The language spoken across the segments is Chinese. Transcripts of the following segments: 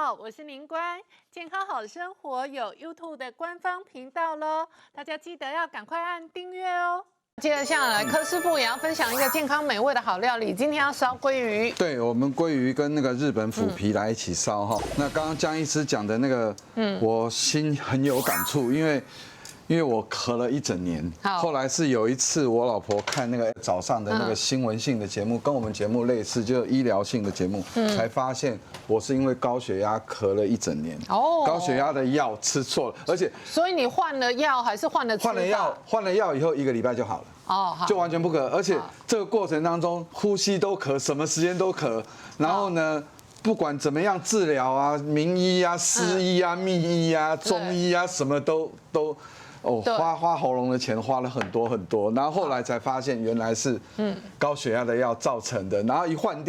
好，我是宁官，健康好生活有 YouTube 的官方频道喽，大家记得要赶快按订阅哦。接下来，柯师傅也要分享一个健康美味的好料理，今天要烧鲑鱼。对，我们鲑鱼跟那个日本腐皮来一起烧哈。那刚刚江医师讲的那个，我心很有感触，因为我咳了一整年，后来是有一次我老婆看那个早上的那个新闻性的节目，跟我们节目类似，就是医疗性的节目，才发现我是因为高血压咳了一整年。哦，高血压的药吃错了，而且所以你换了药还是换了吃法？换了药以后1个礼拜就好了。哦，就完全不咳，而且这个过程当中呼吸都咳，什么时间都咳，然后呢？不管怎么样治疗啊，名医啊、西医啊、秘医啊、中医啊，什么都花喉咙的钱花了很多，然后后来才发现原来是高血压的药造成的，然后一换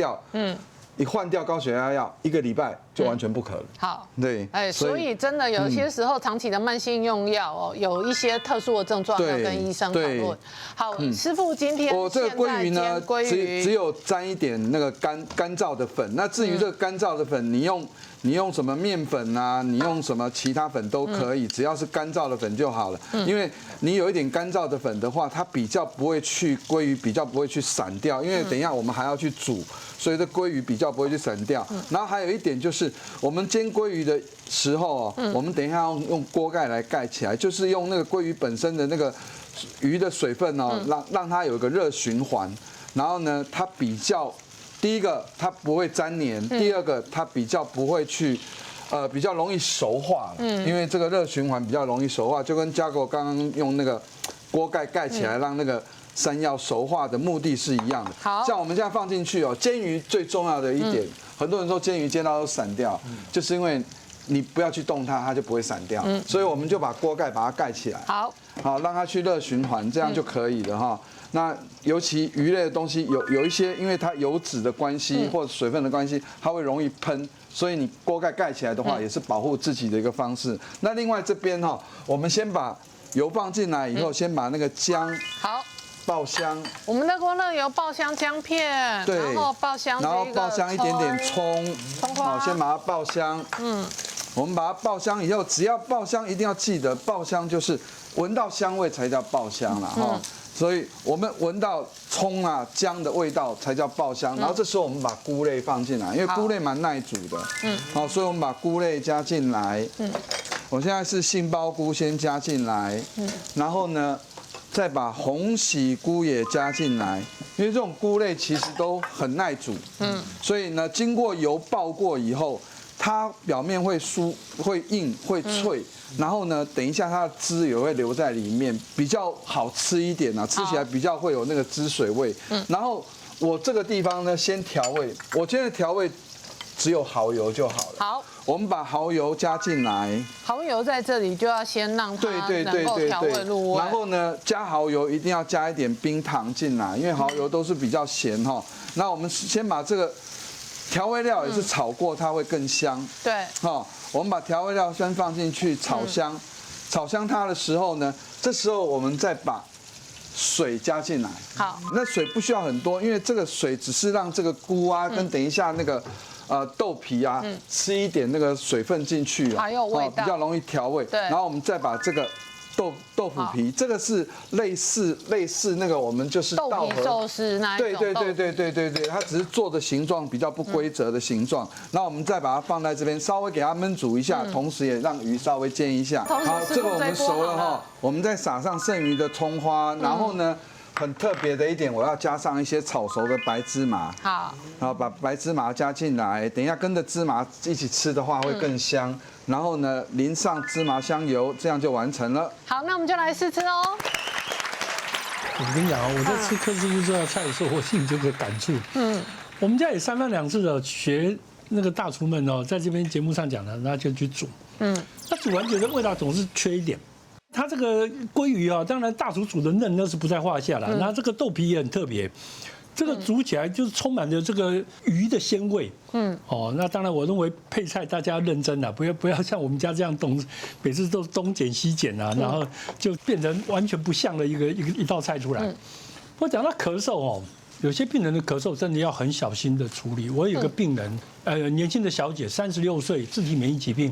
掉高血压药1个礼拜就完全不咳了。好，对，所以真的有些时候长期的慢性用药哦，有一些特殊的症状要跟医生讨论。好，师傅今天我这个鲑鱼呢，只有沾一点那个干燥的粉。那至于这个干燥的粉，你用什么面粉啊，你用什么其他粉都可以，只要是干燥的粉就好了。因为你有一点干燥的粉的话，它比较不会去鲑鱼比较不会去散掉，因为等一下我们还要去煮，所以这鲑鱼比较不会去散掉。然后还有一点就是，我们煎鲑鱼的时候哦，我们等一下要用锅盖来盖起来，就是用那个鲑鱼本身的那个鱼的水分哦，让它有一个热循环。然后呢，它比较。第一个它不会粘黏，第二个它比较不会去，比较容易熟化，因为这个热循环比较容易熟化，就跟嘉果刚刚用那个锅盖盖起来让那个山药熟化的目的是一样的。好，像我们现在放进去哦，煎鱼最重要的一点，很多人说煎鱼煎到都散掉，就是因为你不要去动它，它就不会散掉，所以我们就把锅盖把它盖起来，好让它去热循环，这样就可以了哈。那尤其鱼类的东西有一些，因为它油脂的关系或者水分的关系，它会容易喷，所以你锅盖盖起来的话，也是保护自己的一个方式。那另外这边哈，我们先把油放进来以后，先把那个姜爆香。我们的锅热油爆香姜片，对，然后爆香一点点葱花，好，先把它爆香。我们把它爆香以后，只要爆香，一定要记得爆香就是闻到香味才叫爆香啦哈。所以我们闻到葱啊姜的味道才叫爆香，然后这时候我们把菇类放进来，因为菇类蛮耐煮的，好，所以我们把菇类加进来，我现在是杏鲍菇先加进来，然后呢再把红喜菇也加进来，因为这种菇类其实都很耐煮，所以呢经过油爆过以后，它表面会酥、会硬、会脆，然后呢，等一下它的汁也会留在里面，比较好吃一点啊，吃起来比较会有那个汁水味。然后我这个地方呢，先调味，我今天的调味只有蚝油就好了。好，我们把蚝油加进来。蚝油在这里就要先让它能够调味入味。然后呢，加蚝油一定要加一点冰糖进来，因为蚝油都是比较咸哈。那我们先把这个。调味料也是炒过，它会更香。对，好，我们把调味料先放进去炒香，炒香它的时候呢，这时候我们再把水加进来。好，那水不需要很多，因为这个水只是让这个菇啊跟等一下那个豆皮啊吃一点那个水分进去了，还有味道，比较容易调味。对，然后我们再把这个。豆腐皮，这个是类似那个我们就是豆皮寿司那一种。对，它只是做的形状比较不规则的形状。然后我们再把它放在这边，稍微给它焖煮一下，同时也让鱼稍微煎一下。好，这个我们熟了哈，我们再撒上剩余的葱花，然后呢。很特别的一点，我要加上一些炒熟的白芝麻。好，然后把白芝麻加进来，等一下跟着芝麻一起吃的话会更香。然后呢，淋上芝麻香油，这样就完成了。好，那我们就来试吃哦。我跟你讲啊，我在吃柯师傅这道菜的时候，我心里就有个感触。我们家也3番2次的学那个大厨们哦，在这边节目上讲的，那就去煮。那煮完觉得味道总是缺一点。它这个鲑鱼啊，当然大厨煮的嫩那是不在话下了。那这个豆皮也很特别，这个煮起来就是充满着这个鱼的鲜味。那当然我认为配菜大家要认真啊，不要像我们家这样每次都东剪西剪啊，然后就变成完全不像的一道菜出来。我讲到咳嗽哦，有些病人的咳嗽真的要很小心的处理。我有个病人，年轻的小姐，36岁，自体免疫疾病，